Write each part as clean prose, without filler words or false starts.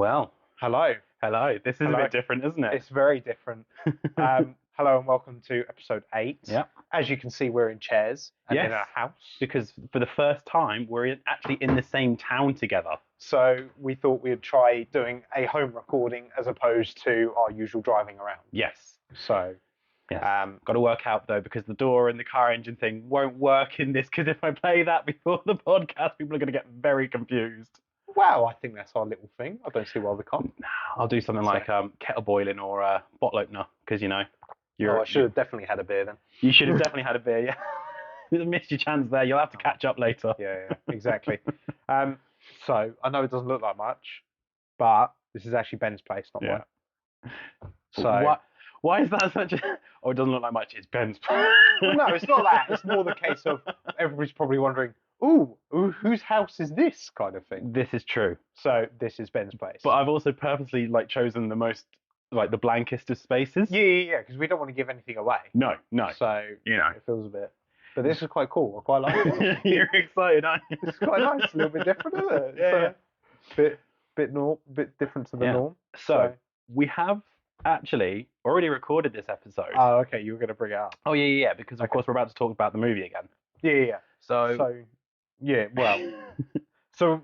Well, Hello. hello. This is a Hello. bit different, isn't it? It's very different. Hello and welcome to episode 8. Yeah. As you can see, we're in chairs and in Yes. a house. Because for the first time, we're actually in the same town together. So we thought we'd try doing a home recording as opposed to our usual driving around. Yes. So, Yes. Got to work out though, because the door and the car engine thing won't work in this. Because if I play that before the podcast, people are going to get very confused. well, I think that's our little thing. I don't see why we can't. I'll do something like kettle boiling or bottle opener, because I should have definitely had a beer then. You should have definitely had a beer. Yeah. You missed your chance there. You'll have to catch up later. Yeah, exactly. So I know it doesn't look like much, but this is actually Ben's place, not mine. So why is that such a? Oh, it doesn't look like much. It's Ben's place. Well, no, it's not that. It's more the case of everybody's probably wondering, ooh, whose house is this kind of thing. This is true. So this is Ben's place. But I've also purposely chosen the most the blankest of spaces. Yeah, because we don't want to give anything away. No. So it feels a bit. But this is quite cool. I quite like it. You're excited, aren't you? It's quite nice. A little bit different, isn't it? Yeah. Bit different to the norm. So we have actually already recorded this episode. Oh, okay. You were going to bring it up. Oh yeah. Because of course we're about to talk about the movie again. Yeah. So yeah. Well. So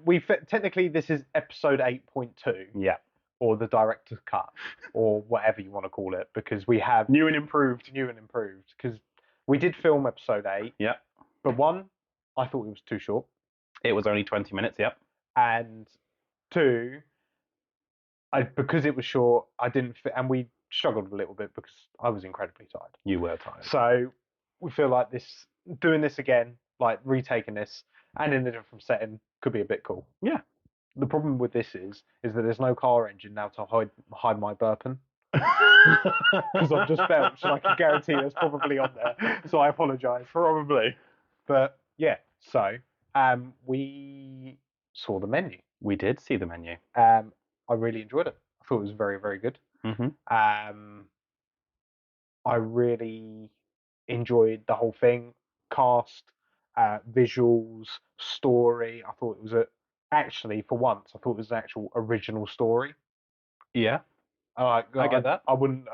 technically this is episode 8.2. Yeah. Or the director's cut, or whatever you want to call it, because we have new and improved, because we did film episode 8. Yeah. But one, I thought it was too short. It was only 20 minutes. Yep. And two, because it was short, I didn't fit, and we struggled a little bit because I was incredibly tired. You were tired. So we feel like doing this again, like retaking this, and in a different setting, could be a bit cool. Yeah. The problem with this is that there's no car engine now to hide my burping. Because I've just belched, and I can guarantee there's probably on there. So I apologise. Probably. But yeah, so we saw the menu. We did see the menu. I really enjoyed it. I thought it was very, very good. Mm-hmm. I really enjoyed the whole thing. Cast, visuals, story. I thought it was actually, for once, I thought it was an actual original story. Yeah, I get that. I wouldn't.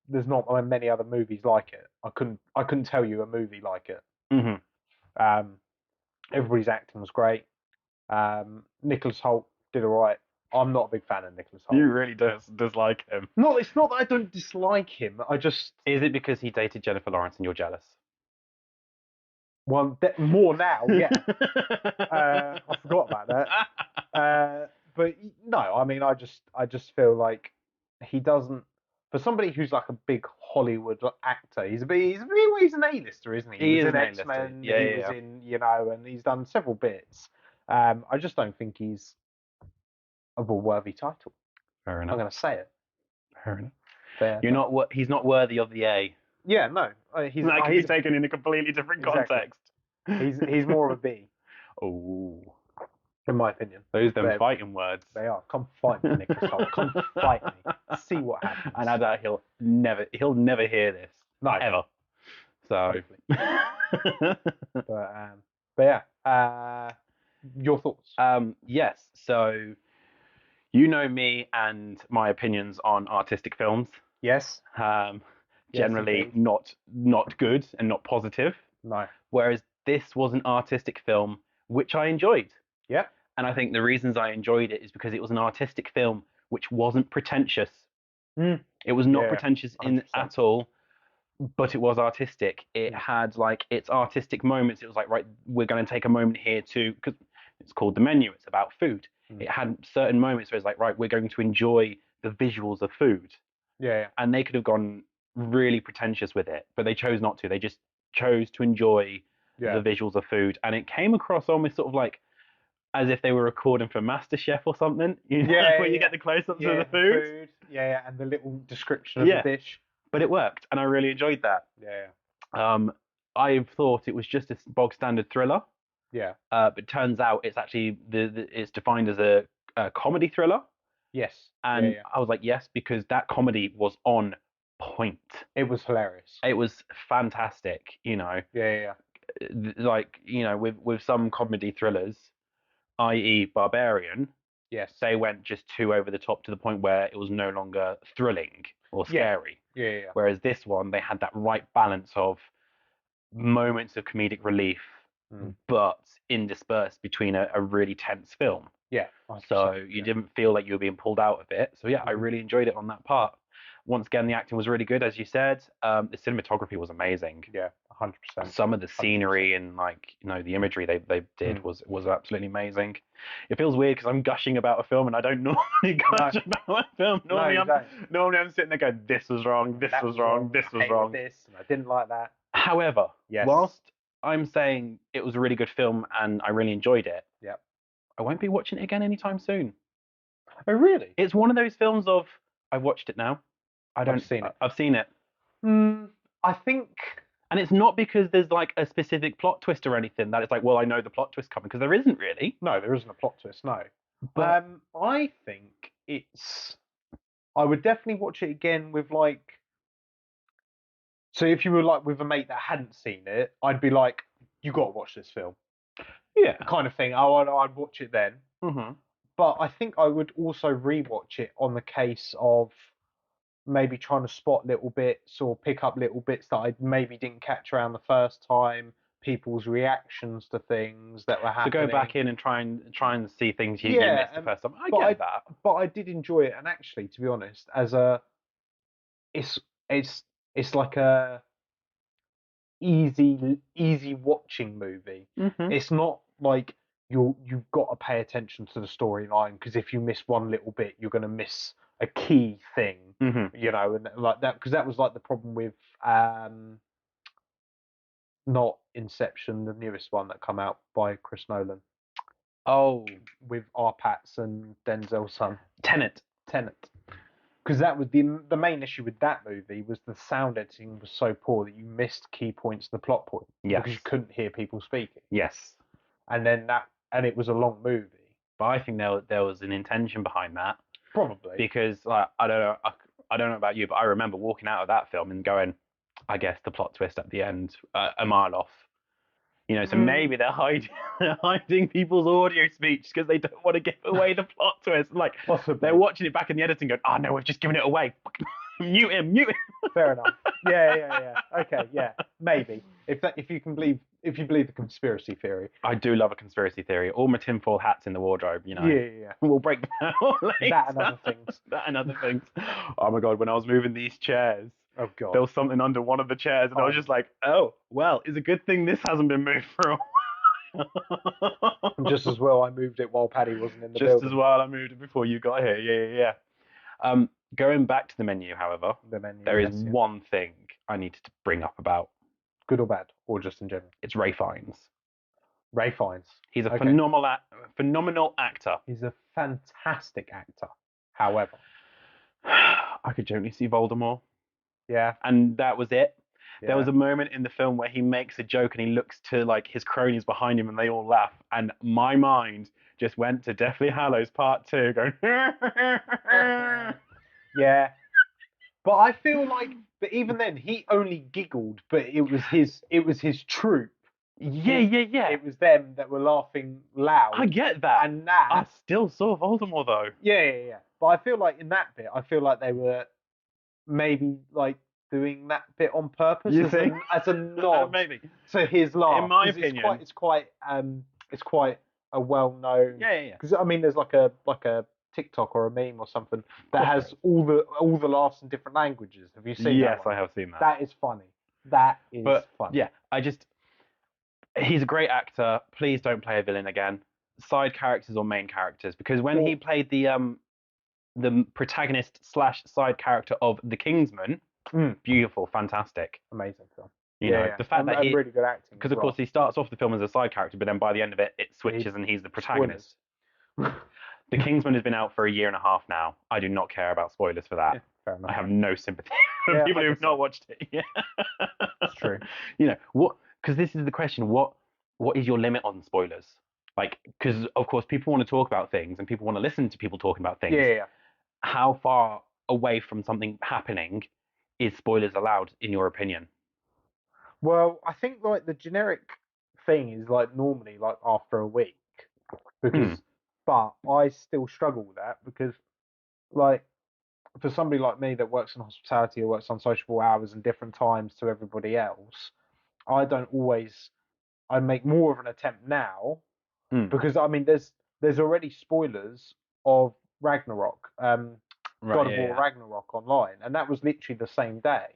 There's not many other movies like it. I couldn't tell you a movie like it. Mm-hmm. Everybody's acting was great. Nicholas Hoult did alright. I'm not a big fan of Nicholas Hoult. You really dislike him. No, it's not that I don't dislike him. I just. Is it because he dated Jennifer Lawrence and you're jealous? Well, more now, yeah. I forgot about that. But no, I mean, I just feel like he doesn't. For somebody who's like a big Hollywood actor, he's an A-lister, isn't he? He was is in an X-Men. A-lister. He was in, and he's done several bits. I just don't think he's of a worthy title. Fair enough. I'm going to say it. Fair enough. Fair You're not. He's not worthy of the A. Yeah, no. He's taken in a completely different context. He's more of a B. Oh. In my opinion. Those them fighting words. They are. Come fight me, Nicholas Hoult. Come fight me. See what happens. And I doubt he'll never hear this. No. Ever. So. But yeah. Your thoughts? Yes. So, you know me and my opinions on artistic films. Yes. Generally not good and not positive. No. Whereas this was an artistic film which I enjoyed. Yeah. And I think the reasons I enjoyed it is because it was an artistic film which wasn't pretentious. It was not pretentious at all, but it was artistic. It had its artistic moments. It was like, right, we're going to take a moment here because it's called The Menu. It's about food. It had certain moments where it's like, right, we're going to enjoy the visuals of food. Yeah. And they could have gone really pretentious with it, but they chose not to. They just chose to enjoy the visuals of food, and it came across almost sort of like as if they were recording for MasterChef or something. Where you get the close-ups of the food. Yeah, and the little description of the dish. But it worked, and I really enjoyed that. Yeah. I thought it was just a bog standard thriller. Yeah. But it turns out it's actually it's defined as a comedy thriller. Yes. And I was like, yes, because that comedy was on point. It was hilarious. It was fantastic, Yeah. With some comedy thrillers, i.e. Barbarian, Yes. they went just too over the top to the point where it was no longer thrilling or scary. Yeah. Whereas this one, they had that right balance of moments of comedic relief, but interspersed between a really tense film. Yeah. So you didn't feel like you were being pulled out of it. So yeah, I really enjoyed it on that part. Once again, the acting was really good, as you said. The cinematography was amazing. Yeah, 100%. Some of the scenery 100%. And like the imagery they did was absolutely amazing. It feels weird because I'm gushing about a film and I don't normally gush about a film. Normally I'm sitting there going, this was wrong, this was wrong, this was wrong. This and I didn't like that. However, whilst I'm saying it was a really good film and I really enjoyed it, I won't be watching it again anytime soon. Oh really? It's one of those films of I've watched it now. I've seen it. I think, and it's not because there's like a specific plot twist or anything that it's like, well, I know the plot twist coming, because there isn't really. No, there isn't a plot twist. No, but I think I would definitely watch it again with like. So if you were like with a mate that hadn't seen it, I'd be like, you got to watch this film. Yeah. Kind of thing. I'd watch it then. Mm-hmm. But I think I would also rewatch it on the case of maybe trying to spot little bits or pick up little bits that I maybe didn't catch around the first time, people's reactions to things that were happening. To go back in and try and see things you missed the first time. I get that. But I did enjoy it, and actually, to be honest, it's like a easy watching movie. Mm-hmm. It's not like you've got to pay attention to the storyline, because if you miss one little bit, you're going to miss a key thing, and like that, because that was like the problem with not Inception, the newest one that come out by Chris Nolan. Oh, with Arpats and Denzel's son. Tenet. Because that was the main issue with that movie, was the sound editing was so poor that you missed key points of the plot point. Yes. Because you couldn't hear people speaking. Yes. And it was a long movie. But I think there was an intention behind that. Probably. Because like, I don't know about you, but I remember walking out of that film and going, I guess the plot twist at the end, a mile off. So maybe they're hiding people's audio speech because they don't want to give away the plot twist. Like, possibly. They're watching it back in the editing going, oh no, we've just given it away. Mute him. Fair enough. Yeah. Okay, yeah. Maybe. If you believe the conspiracy theory. I do love a conspiracy theory. All my tinfoil hats in the wardrobe, Yeah. We'll break them out later. That and other things. Oh my God, when I was moving these chairs, oh God, there was something under one of the chairs, and I was just like, oh, well, it's a good thing this hasn't been moved for a while. Just as well I moved it while Paddy wasn't in the building. Just as well I moved it before you got here. Yeah. Going back to the menu, however, there is one thing I needed to bring up about. Good or bad, or just in general? It's Ralph Fiennes. Ralph Fiennes. He's a phenomenal actor. He's a fantastic actor. However, I could generally see Voldemort. Yeah. And that was it. Yeah. There was a moment in the film where he makes a joke and he looks to like his cronies behind him and they all laugh. And my mind just went to Deathly Hallows Part 2 going, yeah. But I feel like, but even then, he only giggled, but it was his troupe. Yeah. It was them that were laughing loud. I get that. And that. I still saw Voldemort though. Yeah. But I feel like in that bit, they were maybe like doing that bit on purpose. You think? As a nod. Maybe. To his laugh. In my opinion. It's quite a well-known. Yeah. Because I mean, there's like a TikTok or a meme or something that has all the laughs in different languages. Have you seen that? Yes, I have seen that. That is funny. Funny. Yeah, he's a great actor. Please don't play a villain again. Side characters or main characters, because when he played the protagonist / side character of The Kingsman, beautiful, fantastic, amazing film. The fact that he really good acting. Because of course he starts off the film as a side character, but then by the end of it, it switches and he's the protagonist. The Kingsman has been out for 1.5 years now. I do not care about spoilers for that. Yeah, fair enough. I have no sympathy for people who have not watched it. Yeah. That's true. What? Because this is the question. What is your limit on spoilers? Like, because of course people want to talk about things and people want to listen to people talking about things. Yeah. How far away from something happening is spoilers allowed, in your opinion? Well, I think like the generic thing is like normally like after a week, because but I still struggle with that because, like, for somebody like me that works in hospitality or works on sociable hours and different times to everybody else, I don't always. I make more of an attempt now because I mean, there's already spoilers of Ragnarok, God of War Ragnarok online, and that was literally the same day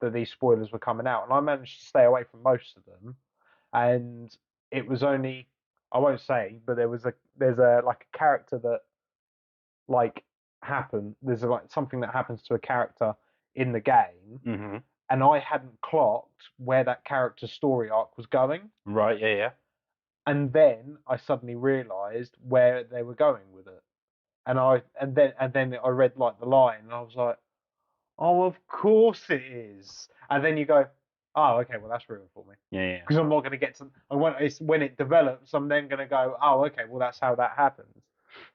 that these spoilers were coming out, and I managed to stay away from most of them, and it was only, I won't say, but there's a like a character that like there's like something that happens to a character in the game, and I hadn't clocked where that character's story arc was going. Right, yeah. And then I suddenly realised where they were going with it. And then I read like the line and I was like, oh, of course it is. And then you go, oh, okay, well that's ruined for me. Yeah. Because I'm not going to get to. When it develops, I'm then going to go, oh, okay, well that's how that happens.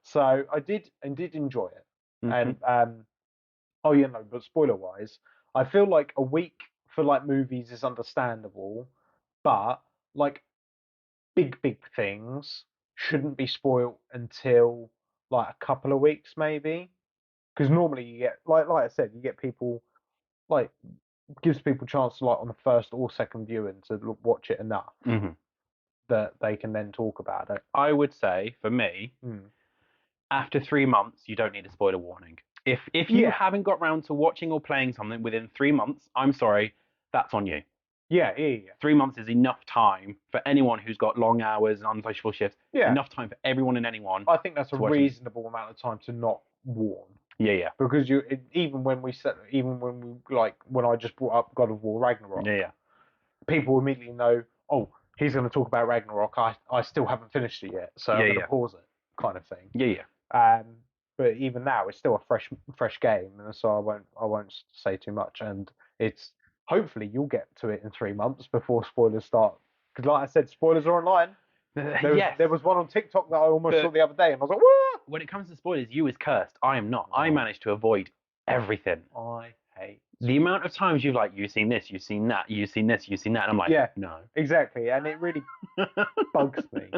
So I did enjoy it. And oh yeah, no, but spoiler wise, I feel like a week for like movies is understandable, but like big things shouldn't be spoiled until like a couple of weeks maybe, because normally you get like I said, you get people like gives people chance to like on the first or second viewing to watch it enough that they can then talk about it. I would say for me, after 3 months, you don't need a spoiler warning. If you haven't got round to watching or playing something within 3 months, I'm sorry, that's on you. Yeah. 3 months is enough time for anyone who's got long hours and unsociable shifts. Yeah. Enough time for everyone and anyone. I think that's a reasonable amount of time to not warn. Yeah. Because even when I just brought up God of War Ragnarok. Yeah. People immediately know, oh, he's going to talk about Ragnarok. I still haven't finished it yet, so I'm going to pause it, kind of thing. Yeah. But even now, it's still a fresh game, and so I won't say too much. And it's hopefully you'll get to it in 3 months before spoilers start. Because like I said, spoilers are online. There was one on TikTok that I almost saw the other day, and I was like, what? When it comes to spoilers, you is cursed. I am not. I managed to avoid everything. I hate the amount of times you've seen this, you've seen that, you've seen this, you've seen that, and I'm like, no. Exactly, and it really bugs me.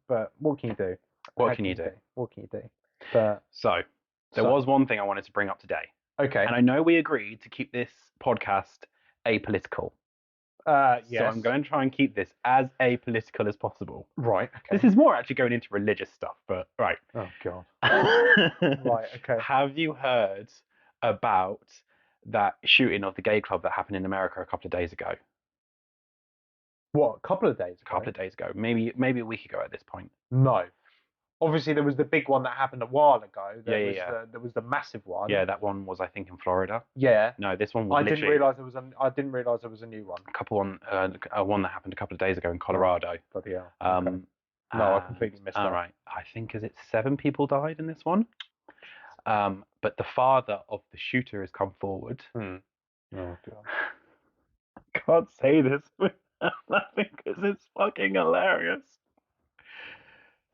But what can you do? What can you do? But so there was one thing I wanted to bring up today. Okay. And I know we agreed to keep this podcast apolitical. Yes. So I'm going to try and keep this as apolitical as possible. Right. Okay. This is more actually going into religious stuff, but right. Oh God. Right. Okay. Have you heard about that shooting of the gay club that happened in America a couple of days ago? What? A couple of days ago? A couple of days ago. Maybe a week ago at this point. No. Obviously, there was the big one that happened a while ago. There was the massive one. Yeah, that one was, I think, in Florida. Yeah. No, this one was. I didn't realize there was a new one. One that happened a couple of days ago in Colorado. Bloody hell. Okay. No, I completely missed that. All right. I think 7 people died in this one. But the father of the shooter has come forward. Oh God. I can't say this without laughing because it's fucking hilarious.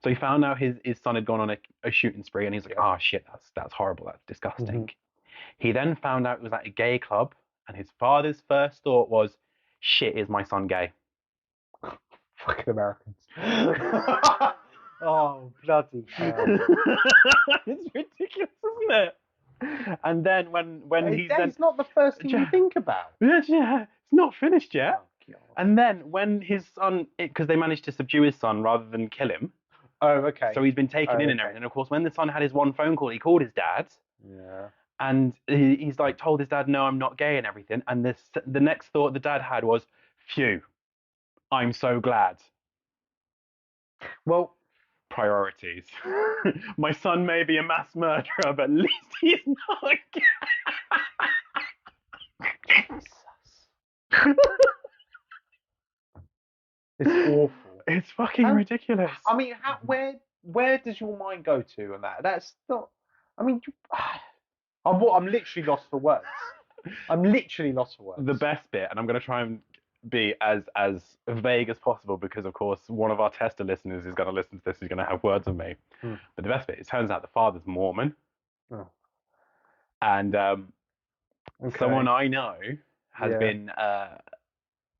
So he found out his son had gone on a shooting spree, and he's like, "Oh shit, that's horrible, that's disgusting." He then found out it was at a gay club, and his father's first thought was, "Shit, is my son gay?" Fucking Americans. Oh bloody hell! It's ridiculous, isn't it? And then when it's not the first thing you think about. Yeah, it's not finished yet. Oh, God. And then when his son, because they managed to subdue his son rather than kill him. Oh, okay. So he's been taken in and everything. And of course, when the son had his one phone call, he called his dad. Yeah. And he's like told his dad, "No, I'm not gay," and everything. And the next thought the dad had was, "Phew, I'm so glad." Well, priorities. My son may be a mass murderer, but at least he's not gay. It's awful. It's fucking ridiculous. I mean, where does your mind go to on that? That's not. I mean, I'm literally lost for words. The best bit, and I'm going to try and be as vague as possible because, of course, one of our tester listeners is going to listen to this. He's going to have words on me. But the best bit, it turns out the father's Mormon, and someone I know has been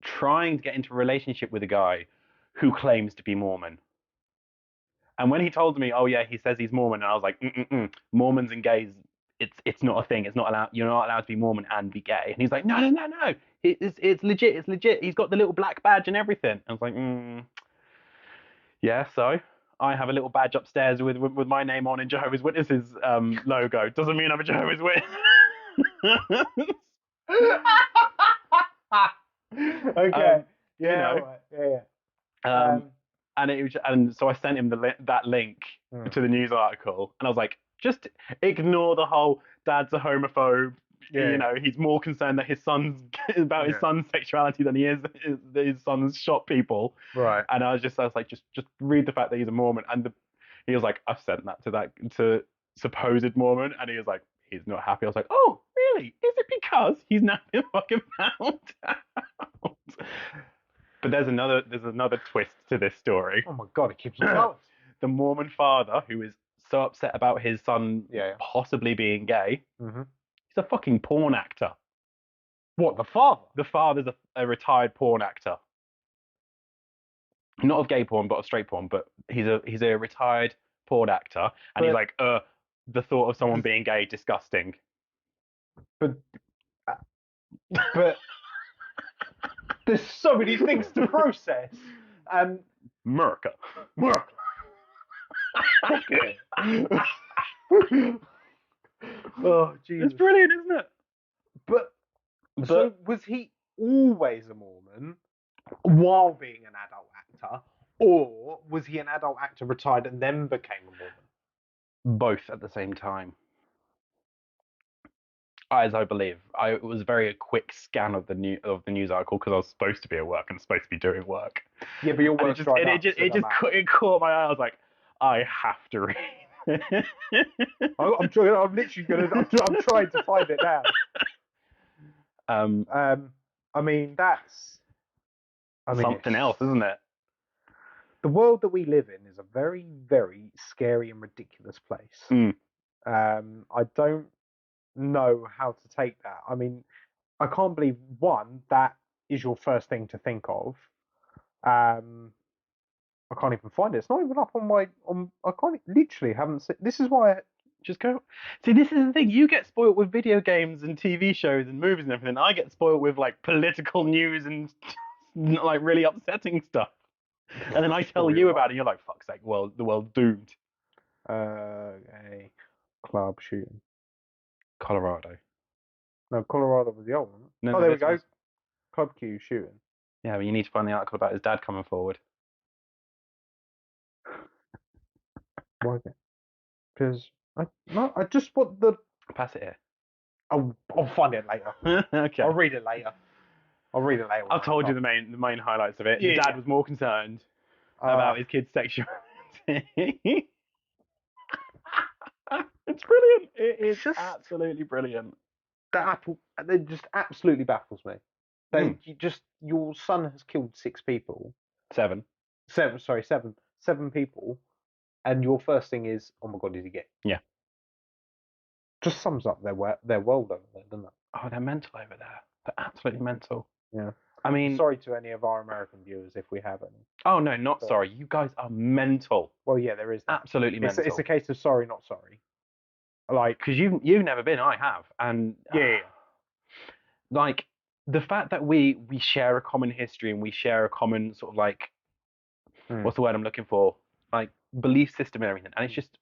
trying to get into a relationship with a guy who claims to be Mormon. And when he told me, oh yeah, he says he's Mormon, and I was like, Mormons and gays, it's not a thing. It's not allowed. You're not allowed to be Mormon and be gay. And he's like, no. It's legit. It's legit. He's got the little black badge and everything. I was like, yeah. So I have a little badge upstairs with my name on in Jehovah's Witnesses logo. Doesn't mean I'm a Jehovah's Witness. Okay. Yeah. You know. Right. Yeah. And so I sent him that link to the news article, and I was like, just ignore the whole dad's a homophobe. Yeah. You know, he's more concerned that his son's sexuality than he is his son's shot people. Right. And I was like, just read the fact that he's a Mormon. And he was like, I've sent that to supposed Mormon, and he was like, he's not happy. I was like, oh, really? Is it because he's now been fucking found out? But there's another twist to this story. Oh my god, it keeps going. The Mormon father, who is so upset about his son possibly being gay, he's a fucking porn actor. What, the father? The father's a retired porn actor. Not of gay porn, but of straight porn. But he's a retired porn actor, and he's like, the thought of someone being gay, disgusting. But there's so many things to process. America. Oh, Jesus. It's brilliant, isn't it? But so was he always a Mormon while being an adult actor, or was he an adult actor retired and then became a Mormon? Both at the same time. As I believe, it was a quick scan of the news article because I was supposed to be at work and supposed to be doing work. Yeah, but your work it caught my eye. I was like, I have to read. I'm trying to find it now. I mean, something else, isn't it? The world that we live in is a very, very scary and ridiculous place. I don't know how to take that. I mean, I can't believe that is your first thing to think of. I can't even find it. It's not even up on my I can't literally haven't seen. This is why just go. See, this is the thing. You get spoiled with video games and TV shows and movies and everything. I get spoiled with like political news and like really upsetting stuff. And then I tell you about it, and you're like, "Fuck's sake! Well, the world's doomed." A club shooting. Colorado. No, Colorado was the old one. No, there we go. Club Q shooting. Yeah, but you need to find the article about his dad coming forward. Why? Because I just want the. Pass it here. I'll find it later. Okay. I'll read it later. I've told you the main highlights of it. Yeah, the dad was more concerned about his kid's sexuality. It's brilliant. It is just absolutely brilliant. It just absolutely baffles me. Your son has killed 6 people. 7. 7 people, and your first thing is, oh my god, is he gay? Yeah. Just sums up their world over there, doesn't it? Oh, they're mental over there. They're absolutely mental. Yeah. I mean, sorry to any of our American viewers if we have any. Oh no, not sorry. You guys are mental. Well, yeah, there is that. Absolutely mental. It's a case of sorry, not sorry. Like, because you've never been, I have, and like the fact that we share a common history and we share a common sort of like what's the word I'm looking for, like belief system and everything, and it's just,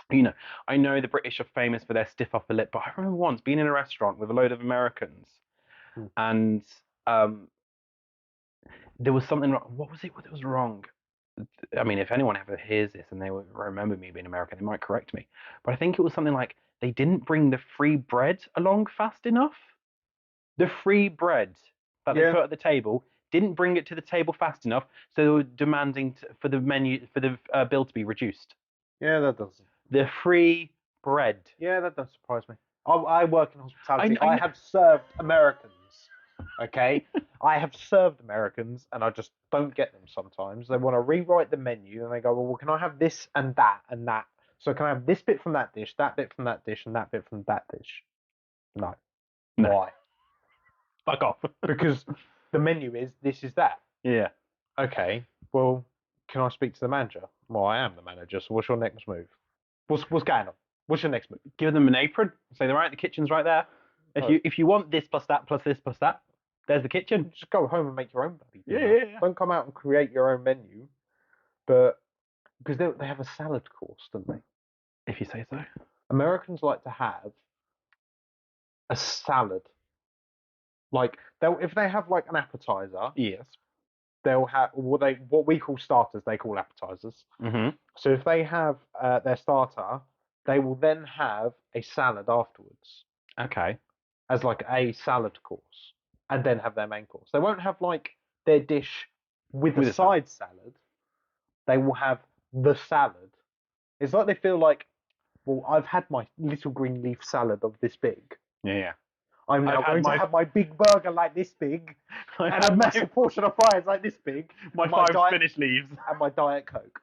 you know, I know the British are famous for their stiff upper lip, but I remember once being in a restaurant with a load of Americans, and there was something wrong. What was it? What was wrong? I mean, if anyone ever hears this and they remember me being American, they might correct me. But I think it was something like they didn't bring the free bread along fast enough. The free bread that they put at the table didn't bring it to the table fast enough, so they were demanding for the menu for the bill to be reduced. Yeah, that does. The free bread. Yeah, that does surprise me. I work in hospitality. I have served Americans. Okay, I have served Americans, and I just don't get them sometimes. They want to rewrite the menu, and they go, "Well, can I have this and that and that? So can I have this bit from that dish, that bit from that dish, and that bit from that dish?" No. Why? Fuck off. Because the menu is this is that. Yeah. Okay. Well, can I speak to the manager? Well, I am the manager, so what's your next move? What's going on? What's your next move? Give them an apron. Say they're right. The kitchen's right there. If you want this plus that plus this plus that, there's the kitchen. Just go home and make your own bloody dinner. Yeah. Don't come out and create your own menu. But because they have a salad course, don't they? If you say so. Americans like to have a salad. Like if they have like an appetizer, Yes. they'll have what we call starters. They call appetizers. Mm-hmm. So if they have their starter, they will then have a salad afterwards. Okay. As like a salad course, and then have their main course. They won't have like their dish with a side salad. They will have the salad. It's like they feel like, well, I've had my little green leaf salad of this big. Yeah. I'm now going to have my big burger like this big, and a massive portion of fries like this big. My 5 spinach leaves. And my Diet Coke.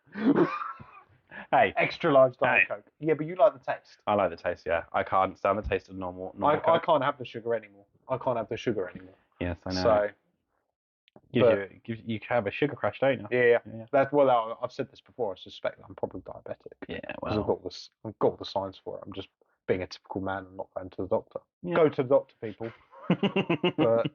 Hey. Extra large Diet Coke. Yeah, but you like the taste. I like the taste, yeah. I can't stand the taste of normal I Coke. can't have the sugar anymore. Yes, I know. So, you have a sugar crash, don't you? Yeah. That's I've said this before. I suspect that I'm probably diabetic. Yeah, well, I've got all the signs for it. I'm just being a typical man and not going to the doctor. Yeah. Go to the doctor, people, but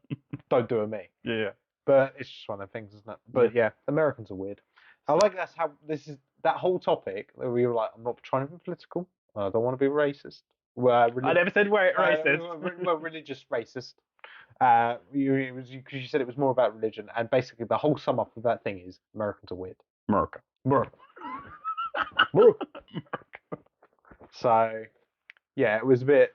don't do it me. Yeah. But it's just one of the things, isn't it? But yeah, Americans are weird. I like that's how this is that whole topic that we were like, I'm not trying to be political. I don't want to be racist. I never said racist. Well, religious racist. Because you said it was more about religion, and basically the whole sum up of that thing is Americans are weird. America. So, yeah, it was a bit.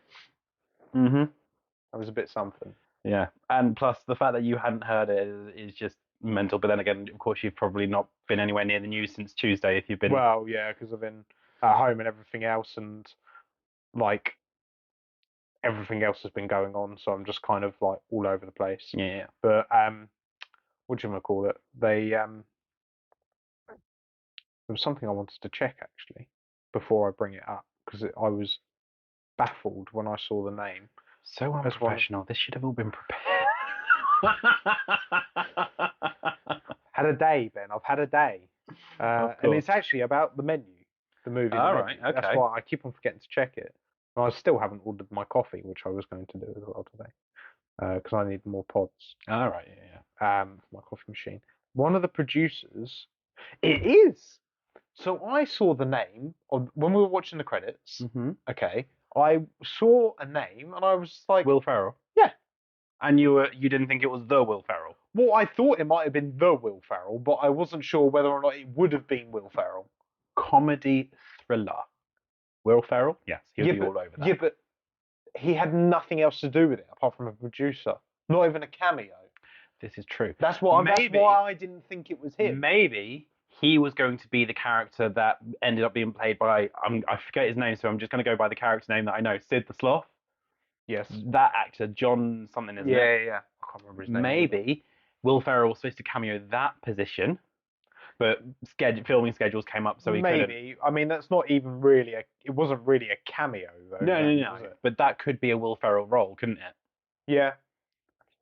Mm-hmm. It was a bit something. Yeah, and plus the fact that you hadn't heard it is just mental. But then again, of course, you've probably not been anywhere near the news since Tuesday if you've been. Well, yeah, because I've been at home and everything else, and like everything else has been going on, so I'm just kind of like all over the place. Yeah. But what do you want to call it? There was something I wanted to check actually before I bring it up because I was baffled when I saw the name. So unprofessional. This should have all been prepared. Had a day, Ben. I've had a day. And it's actually about the menu, the movie. All right, okay. That's why I keep on forgetting to check it. And I still haven't ordered my coffee, which I was going to do as well today, because I need more pods. All right, yeah. For my coffee machine. One of the producers, it is. So I saw the name when we were watching the credits. Mm-hmm. Okay, I saw a name and I was like, Will Ferrell. Yeah. And you didn't think it was the Will Ferrell? Well, I thought it might have been the Will Ferrell, but I wasn't sure whether or not it would have been Will Ferrell. Comedy thriller. Will Ferrell? Yes, he'll be all over that. Yeah, but he had nothing else to do with it apart from a producer. Not even a cameo. This is true. That's why I didn't think it was him. Maybe he was going to be the character that ended up being played by, I forget his name, so I'm just going to go by the character name that I know, Sid the Sloth. Yes. That actor, John something, isn't it? Yeah. I can't remember his name. Maybe Will Ferrell was supposed to cameo that position, but filming schedules came up, so he couldn't. Maybe. I mean, that's not even really it wasn't really a cameo, though. No. But that could be a Will Ferrell role, couldn't it? Yeah.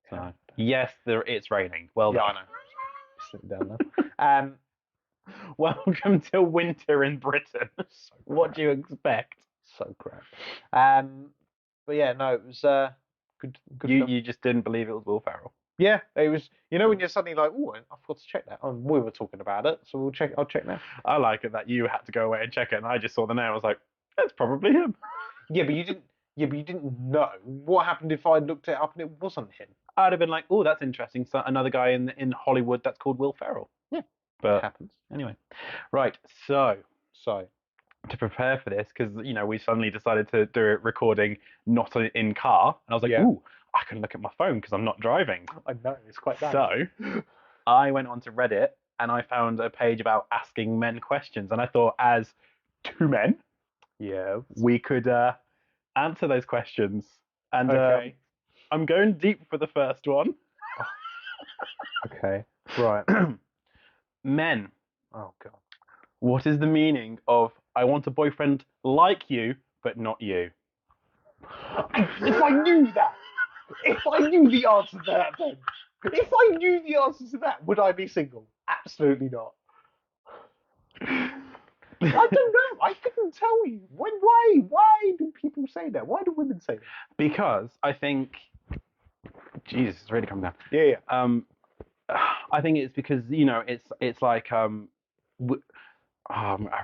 So, yes, it's raining. Well done. I know. Sit down now. Welcome to winter in Britain. What do you expect? So crap. But yeah, no, it was good. You just didn't believe it was Will Ferrell. Yeah, it was. You know when you're suddenly like, oh, I forgot to check that. Oh, we were talking about it, so I'll check now. I like it that you had to go away and check it, and I just saw the name. I was like, that's probably him. Yeah, but you didn't know. What happened if I looked it up and it wasn't him? I'd have been like, oh, that's interesting. So another guy in Hollywood that's called Will Ferrell. Yeah, but it happens. Anyway, right. So to prepare for this, because we suddenly decided to do a recording not in car, and I was like, ooh, I can look at my phone because I'm not driving. I know, it's quite bad. So I went onto Reddit and I found a page about asking men questions, and I thought, as two men, we could answer those questions. And okay. I'm going deep for the first one. Okay, right. Men. Oh God. What is the meaning of "I want a boyfriend like you, but not you"? If I knew that, if I knew the answer to that, Ben, if I knew the answer to that, would I be single? Absolutely not. I don't know. I couldn't tell you. Why do people say that? Why do women say that? Because I think, Jesus, it's really coming down. Yeah. I think it's because it's like I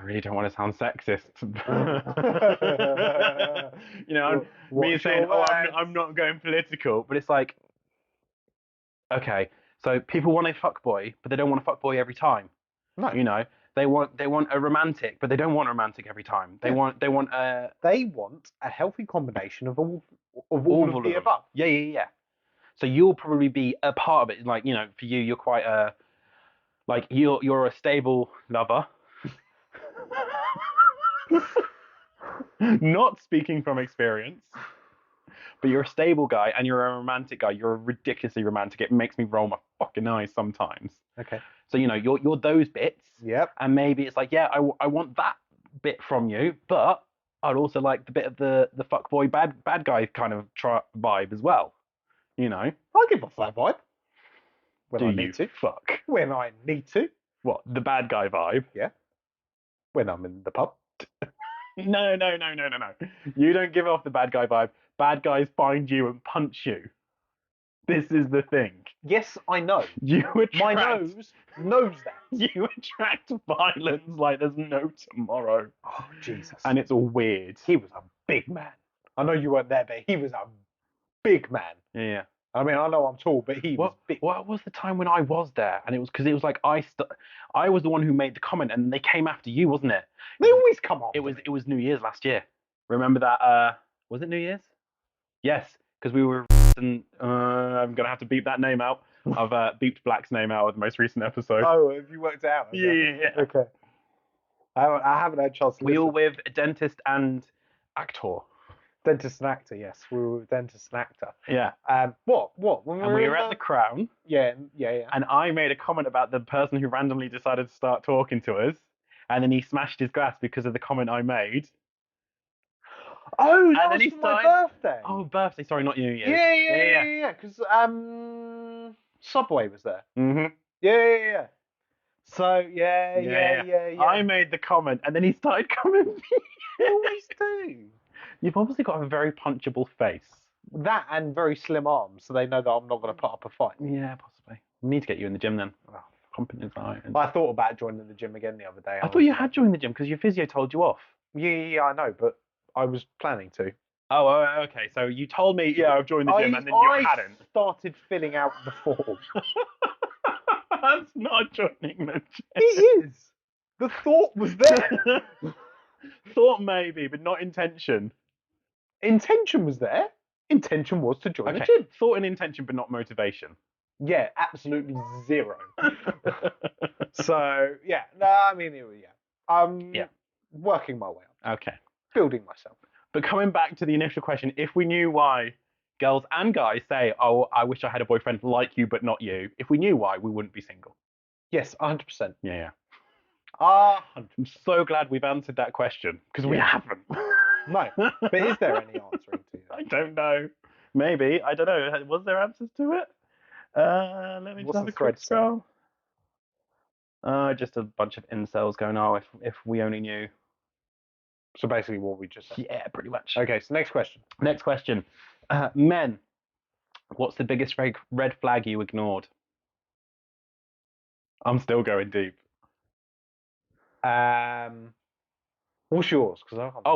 really don't want to sound sexist. Me saying, I'm not going political, but it's like, okay, so people want a fuckboy, but they don't want a fuckboy every time. No. They want a romantic, but they don't want a romantic every time. They want a healthy combination of all of the above. Yeah. So you'll probably be a part of it. Like, for you, you're quite you're a stable lover. Not speaking from experience, but you're a stable guy and you're a romantic guy. You're ridiculously romantic. It makes me roll my fucking eyes sometimes. Okay. So you're those bits. Yep. And maybe it's like, yeah, I want that bit from you, but I'd also like the bit of the fuckboy bad guy kind of vibe as well. I'll give off that vibe. When Do I you need to. fuck? When I need to. What, the bad guy vibe? Yeah. When I'm in the pub. No. You don't give off the bad guy vibe. Bad guys find you and punch you. This is the thing. Yes, I know. My nose knows that. You attract violence like there's no tomorrow. Oh, Jesus. And it's all weird. He was a big man. I know you weren't there, but he was a big man. Yeah. I mean, I know I'm tall, but he was big. What was the time when I was there? And it was because it was like I was the one who made the comment, and they came after you, wasn't it? They always come after. It was New Year's last year. Remember that? Was it New Year's? Yes, because we were. And I'm gonna have to beep that name out. I've beeped Black's name out of the most recent episode. Oh, have you worked it out? Yeah. Okay. I haven't had a chance to. We were with a dentist and actor. Dentist and actor, yes. We were with dentist and actor. Yeah. What? When we were at the Crown. Yeah. And I made a comment about the person who randomly decided to start talking to us, and then he smashed his glass because of the comment I made. Oh, that was for my birthday. Oh, birthday. Sorry, not New Year's. Yeah. Because Subway was there. Mm-hmm. Yeah. So yeah. I made the comment, and then he started coming. You always do. You've obviously got a very punchable face. That and very slim arms, so they know that I'm not going to put up a fight. Yeah, possibly. We need to get you in the gym then. I thought about joining the gym again the other day. I thought you had joined the gym because your physio told you off. Yeah, I know, but I was planning to. Oh, okay. So you told me, yeah, I've joined the gym, and then you hadn't. I started filling out the form. That's not joining the gym. It is. The thought was there. Thought maybe, but not intention. Intention was there. Intention was to join the gym. Thought and intention, but not motivation. Yeah, absolutely zero. So yeah, no, I mean, working my way up. Okay. Building myself. But coming back to the initial question, if we knew why girls and guys say, "Oh, I wish I had a boyfriend like you, but not you," if we knew why, we wouldn't be single. Yes, 100%. Yeah. I'm so glad we've answered that question because we haven't. No, but is there any answering to it? I don't know. Maybe. I don't know. Was there answers to it? Let me just have a quick scroll. Just a bunch of incels going, "Oh, if we only knew." So basically what we just said. Yeah, pretty much. Okay, so next question. Men, what's the biggest red flag you ignored? I'm still going deep. What's yours?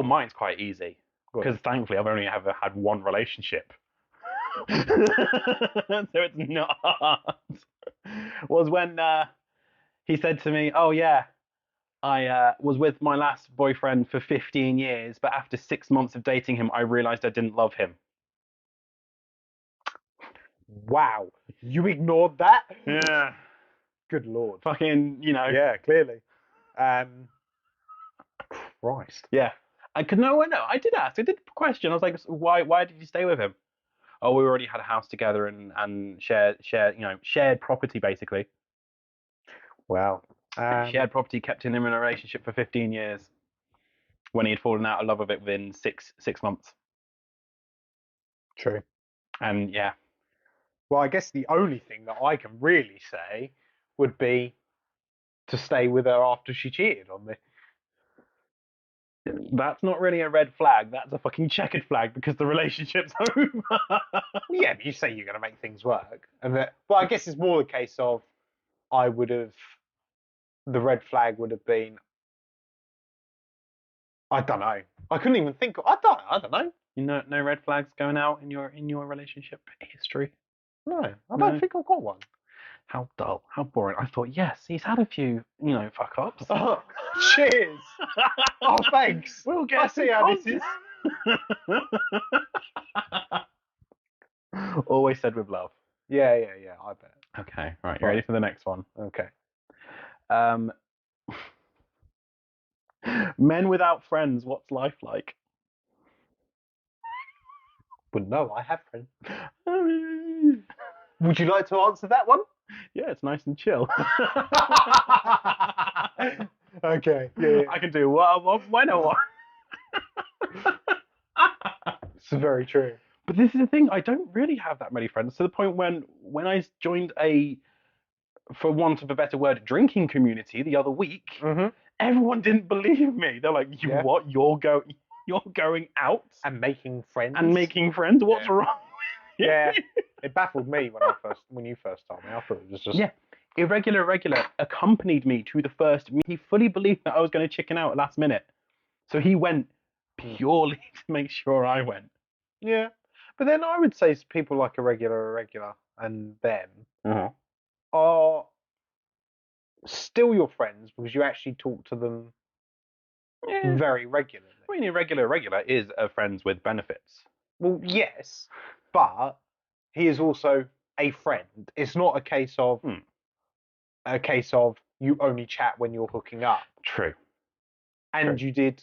Mine's quite easy. Because thankfully I've only ever had one relationship. So it's not hard. Was when he said to me, "Oh yeah, I was with my last boyfriend for 15 years, but after 6 months of dating him, I realized I didn't love him." Wow. You ignored that? Yeah. Good Lord. Fucking, Yeah, clearly. Christ. Yeah. I did ask. I did question. I was like, why did you stay with him? Oh, we already had a house together and shared property basically. Wow. Shared property kept him in a relationship for 15 years when he had fallen out of love with it within six months. True. And yeah. Well, I guess the only thing that I can really say would be to stay with her after she cheated on me. That's not really a red flag. That's a fucking checkered flag because the relationship's over. Yeah, but you say you're going to make things work, and well, I guess it's more the case of the red flag would have been, I don't know. I couldn't even think. I don't know. No red flags going out in your relationship history. No, I don't think I've got one. How dull. How boring. I thought, yes, he's had a few, fuck ups. Oh, cheers. Oh, thanks. We'll get I see how this is. Always said with love. Yeah, I bet. Okay, right. You ready for the next one? Okay. Men without friends, what's life like? Well, no, I have friends. Would you like to answer that one? Yeah, it's nice and chill. Okay. Yeah. I can do what I want when I want. It's very true. But this is the thing, I don't really have that many friends, to the point when I joined a, for want of a better word, drinking community the other week, everyone didn't believe me. They're like, what? You're going out? And making friends? What's wrong with you? Yeah. It baffled me when you first told me. I thought it was just... Yeah. Irregular accompanied me to the first. He fully believed that I was going to chicken out last minute. So he went purely to make sure I went. Yeah. But then I would say people like Irregular, and them are still your friends because you actually talk to them very regularly. I mean, Irregular is a friends with benefits. Well, yes, but he is also a friend. It's not a case of you only chat when you're hooking up. True. And you did.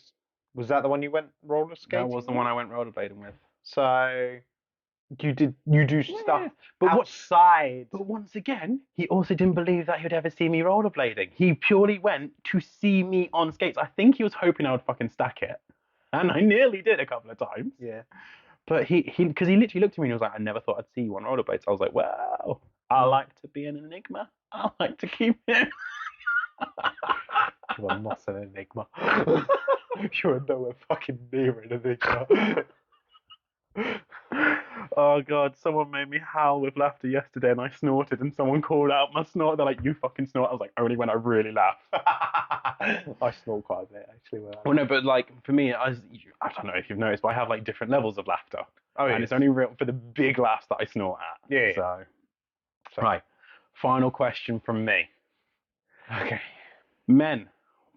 Was that the one you went roller skating? That was the one I went rollerblading with. So you do stuff outside. But once again, he also didn't believe that he would ever see me rollerblading. He purely went to see me on skates. I think he was hoping I would fucking stack it. And I nearly did a couple of times. Yeah. But because he literally looked at me and he was like, I never thought I'd see you on rollerblades. I was like, wow, I like to be an enigma. I like to keep it. You are not an enigma. You are nowhere fucking near an enigma. Oh god, someone made me howl with laughter yesterday and I snorted and someone called out my snort. They're like, you fucking snort. I was like, only when I really laugh. I snort quite a bit actually. Well, no, but like for me, I don't know if you've noticed, but I have like different levels of laughter. Oh, yeah. And it's only real for the big laughs that I snort at. Yeah. So. Right. Final question from me. Okay. Men,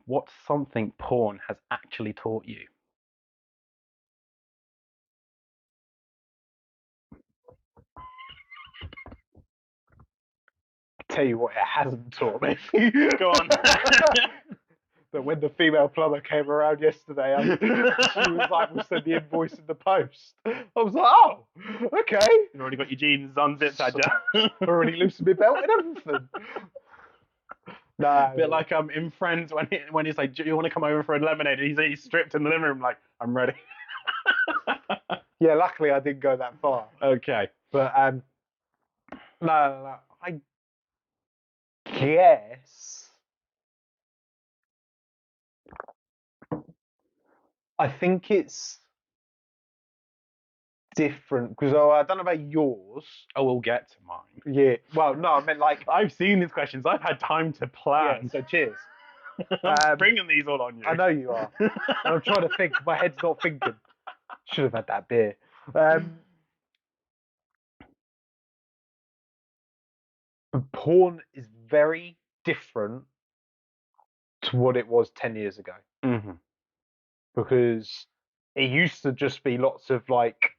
what's something porn has actually taught you? Tell you what, it hasn't taught me. Go on. But when the female plumber came around yesterday, she was like, we'll send the invoice in the post. I was like, oh, okay. You've already got your jeans unzipped, had you? Already loosened my belt and everything. No. A bit like in Friends when he's like, do you want to come over for a lemonade? And he's stripped in the living room like, I'm ready. Yeah, luckily I didn't go that far. Okay. But no. I guess I think it's different because I don't know about yours. Oh, we'll get to mine. Yeah. Well, no, I meant like I've seen these questions. I've had time to plan. Yeah, so cheers. I'm bringing these all on you. I know you are. And I'm trying to think. My head's not thinking. Should have had that beer. Porn is very different to what it was 10 years ago. Mm-hmm. Because it used to just be lots of like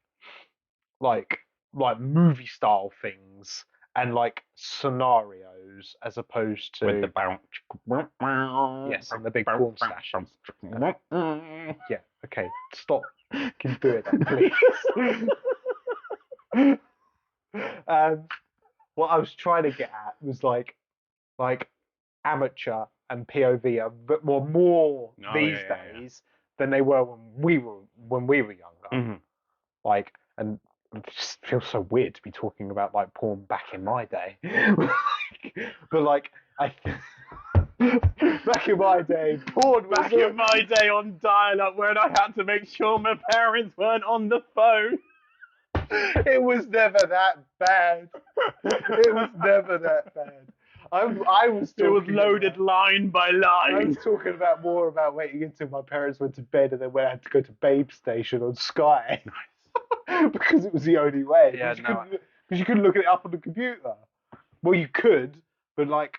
movie style things and like scenarios as opposed to with the bounce. Yes, and the big porn stash. Yeah, okay, stop. Can you do it then, please? What I was trying to get at was like amateur and POV are a bit more these days than they were when we were younger. Mm-hmm. Like, and it just feels so weird to be talking about like porn back in my day. But like Back in my day, porn was... Back in my day on dial-up when I had to make sure my parents weren't on the phone. It was never that bad. It was never that bad. I was It was loaded line by line. I was talking more about waiting until my parents went to bed and then when I had to go to Babe Station on Sky. Nice. Because it was the only way. Yeah, because you couldn't look it up on the computer. Well, you could, but like...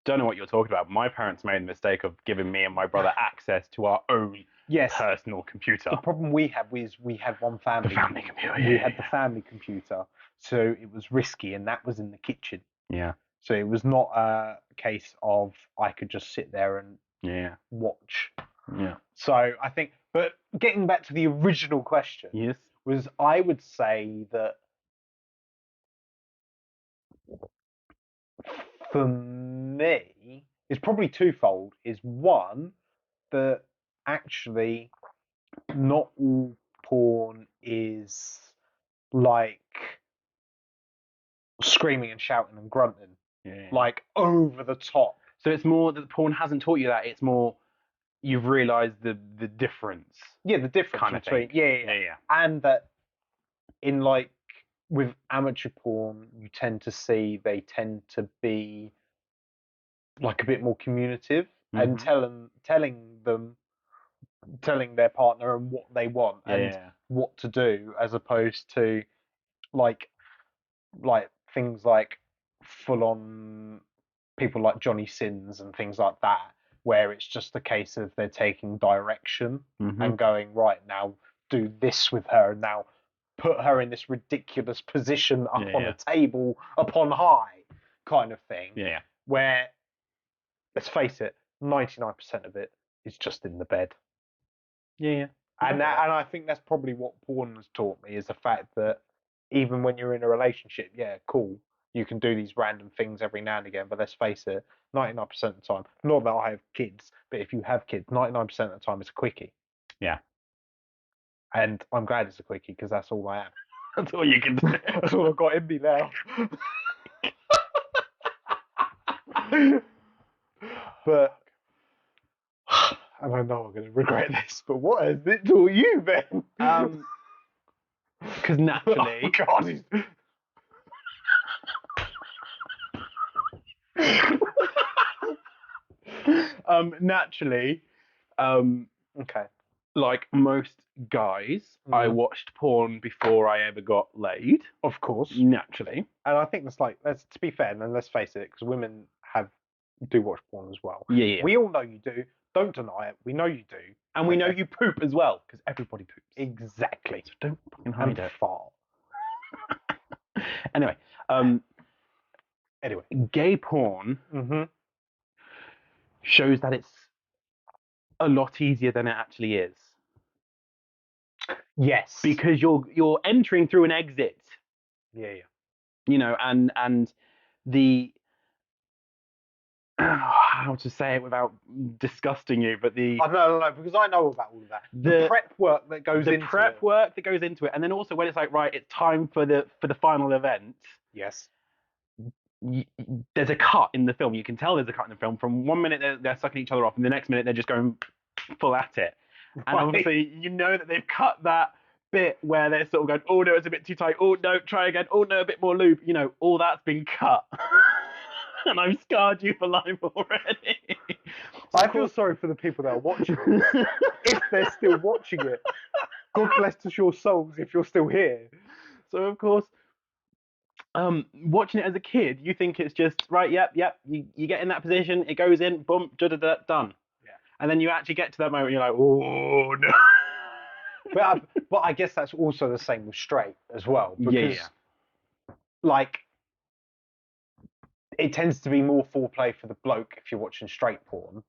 Don't know what you're talking about. My parents made the mistake of giving me and my brother access to our own personal computer. The problem we had was we had one family. The family computer. We had the family computer, so it was risky, and that was in the kitchen. Yeah. So it was not a case of I could just sit there and watch. Yeah. So I think, but getting back to the original question, was I would say that for me, it's probably twofold. Is one, that actually not all porn is like screaming and shouting and grunting, like over the top. So it's more that porn hasn't taught you that. It's more you've realised the difference. Yeah, the difference kind of between thing. And that in like with amateur porn, you tend to see they tend to be like a bit more communicative and telling their partner and what they want and what to do, as opposed to like things like full on people like Johnny Sins and things like that, where it's just a case of they're taking direction and going, right, now do this with her, and now put her in this ridiculous position up on a table upon high kind of thing. Yeah. Where, let's face it, 99% of it is just in the bed. Yeah. And I think that's probably what porn has taught me, is the fact that even when you're in a relationship, cool, you can do these random things every now and again, but let's face it, 99% of the time, not that I have kids, but if you have kids, 99% of the time it's a quickie. Yeah. And I'm glad it's a quickie, because that's all I am. That's all you can do. That's all I've got in me now. But, and I know I'm going to regret this, but what has it taught you, Ben? Because naturally... Oh, God. Naturally, okay. Like most guys, I watched porn before I ever got laid. Of course. Naturally. And I think that's like, to be fair, and let's face it, because women do watch porn as well. Yeah. We all know you do. Don't deny it. We know you do. And we know you poop as well, because everybody poops. Exactly. So don't fucking hide it. Fart. Anyway, gay porn shows that it's a lot easier than it actually is. Yes. Because you're entering through an exit. Yeah. You know, and the how to say it without disgusting you, but the no, because I know about all of that. The prep work that goes into it, and then also when it's like, right, it's time for the final event. Yes. There's a cut in the film. You can tell there's a cut in the film. From 1 minute they're sucking each other off, and the next minute they're just going full at it. And obviously you know that they've cut that bit where they're sort of going, oh no, it's a bit too tight. Oh no, try again. Oh no, a bit more lube. You know, all that's been cut. And I've scarred you for life already. I feel sorry for the people that are watching it. If they're still watching it. God bless your souls if you're still here. So of course, watching it as a kid, you think it's just right. Yep. You get in that position, it goes in, boom, done. Yeah. And then you actually get to that moment, you're like, oh no. But I guess that's also the same with straight as well. Because, like, it tends to be more foreplay for the bloke if you're watching straight porn,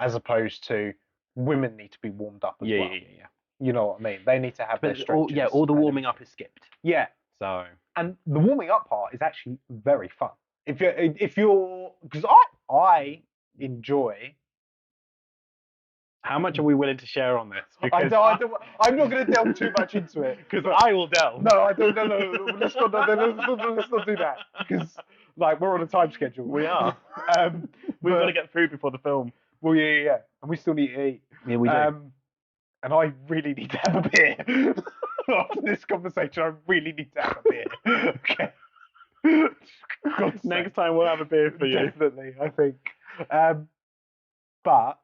as opposed to women need to be warmed up as well. Yeah. You know what I mean? They need to have their stretches. All the warming up is skipped. Yeah. So. And the warming up part is actually very fun. If you're, because I enjoy. How much are we willing to share on this? Because I'm not going to delve too much into it. Because I will delve. No, I don't. No. Let's not do that. Because, Like, we're on a time schedule. We are. We've got to get food before the film. Well, yeah. And we still need to eat. Yeah, we do. And I really need to have a beer. After this conversation, I really need to have a beer. Okay. Next time we'll have a beer for you. Definitely, I think. But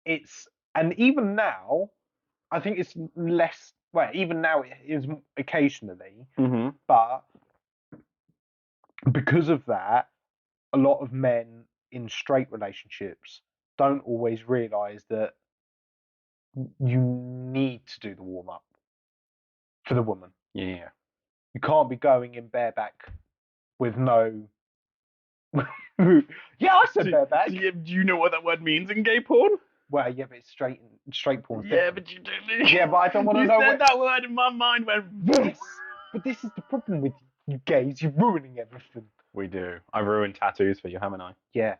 it's, and even now, I think it's less, well, even now it is occasionally, but because of that, a lot of men in straight relationships don't always realise that you need to do the warm up for the woman. Yeah. You can't be going in bareback with no. Yeah, I said bareback. Do you know what that word means in gay porn? Well, yeah, but it's straight porn. Yeah, but you do. Yeah, but I don't want to know. You said that word, and my mind went. Yes, but this is the problem with you gays. You're ruining everything. We do. I've ruined tattoos for you, haven't I? Yeah,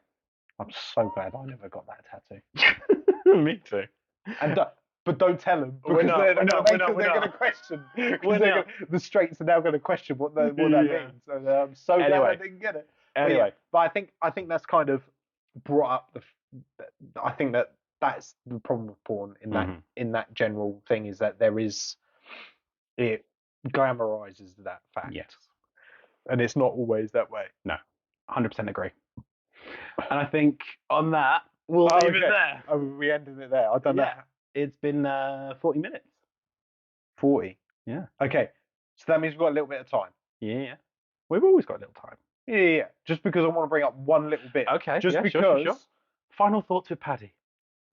I'm so glad I never got that tattoo. Me too. And but don't tell them because they're going to question. The straights are now going to question what that means. So I'm so glad I didn't get it. Anyway, but I think that's kind of brought up I think that's the problem with porn in that general thing, is that it glamorizes that fact. Yes. And it's not always that way. No, 100% agree. And I think on that, we'll leave it there. Oh, we ended it there. I don't know. It's been 40 minutes. 40? Yeah. Okay. So that means we've got a little bit of time. Yeah. We've always got a little time. Yeah. Just because I want to bring up one little bit. Okay. Just because. Sure. Final thoughts with Paddy.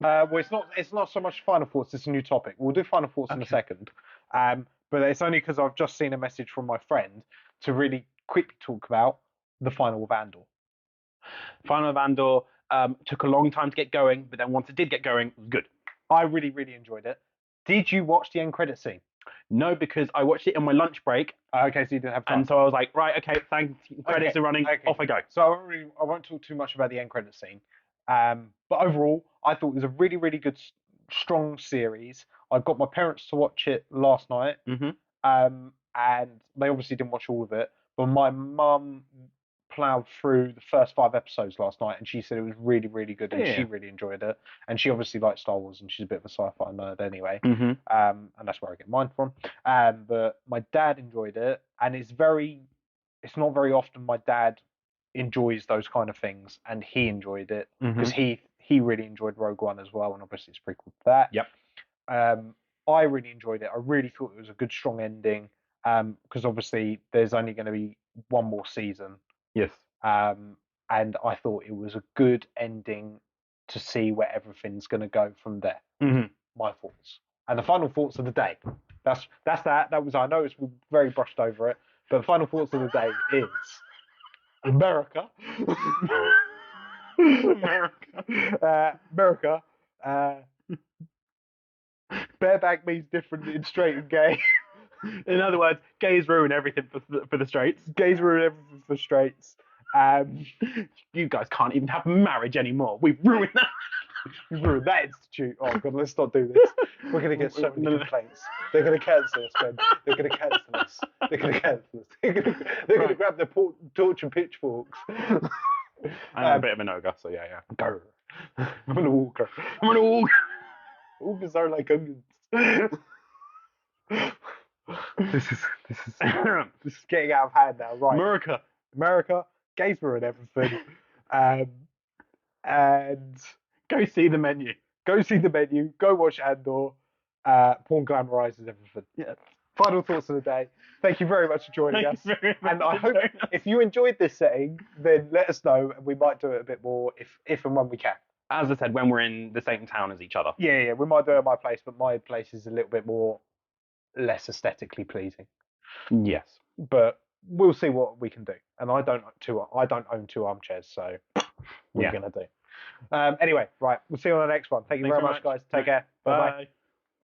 Well, it's not so much final thoughts. It's a new topic. We'll do final thoughts in a second. But it's only because I've just seen a message from my friend to really quickly talk about the final of Andor. Final of Andor took a long time to get going, but then once it did get going, it was good. I really, really enjoyed it. Did you watch the end credit scene? No, because I watched it in my lunch break. Okay, so you didn't have time. And so I was like, right, okay, thanks. Credits are running. Okay. Off I go. So I won't talk too much about the end credit scene. But overall, I thought it was a really, really good, strong series. I got my parents to watch it last night. And they obviously didn't watch all of it. But my mum ploughed through the first 5 episodes last night, and she said it was really, really good, and she really enjoyed it. And she obviously likes Star Wars, and she's a bit of a sci-fi nerd anyway. And that's where I get mine from. But my dad enjoyed it, and it's not very often my dad enjoys those kind of things, and he enjoyed it because he really enjoyed Rogue One as well, and obviously it's prequel to that. Yep. I really enjoyed it. I really thought it was a good, strong ending. Because obviously there's only going to be one more season. Yes. And I thought it was a good ending to see where everything's going to go from there. My thoughts. And the final thoughts of the day. That's that. That was, I know it's very brushed over it, but the final thoughts of the day is America. America. Bareback means different in straight and gay. In other words, gays ruin everything for the straights. Gays ruin everything for straights. You guys can't even have marriage anymore. We've ruined that. We've ruined that institute. Oh God, let's not do this. We're going to get so many complaints. They're going to cancel us, Ben. They're going to cancel us. They're going to cancel us. They're going to grab their torch and pitchforks. I'm a bit of an ogre, so yeah. Go. I'm an ogre. Ogres are like onions. This is getting out of hand now, right? America, gays ruin everything. And go see the menu. Go watch Andor. Porn glamorizes everything. Yeah. Final thoughts of the day. Thank you very much for joining us. And I hope if you enjoyed this setting, then let us know, and we might do it a bit more if and when we can. As I said, when we're in the same town as each other. Yeah, we might do it at my place, but my place is a little bit less aesthetically pleasing. Yes. But we'll see what we can do. And I don't own 2 armchairs, so what are we going to do? Anyway, right, we'll see you on the next one. Thank you very much, guys. Take care. Bye-bye.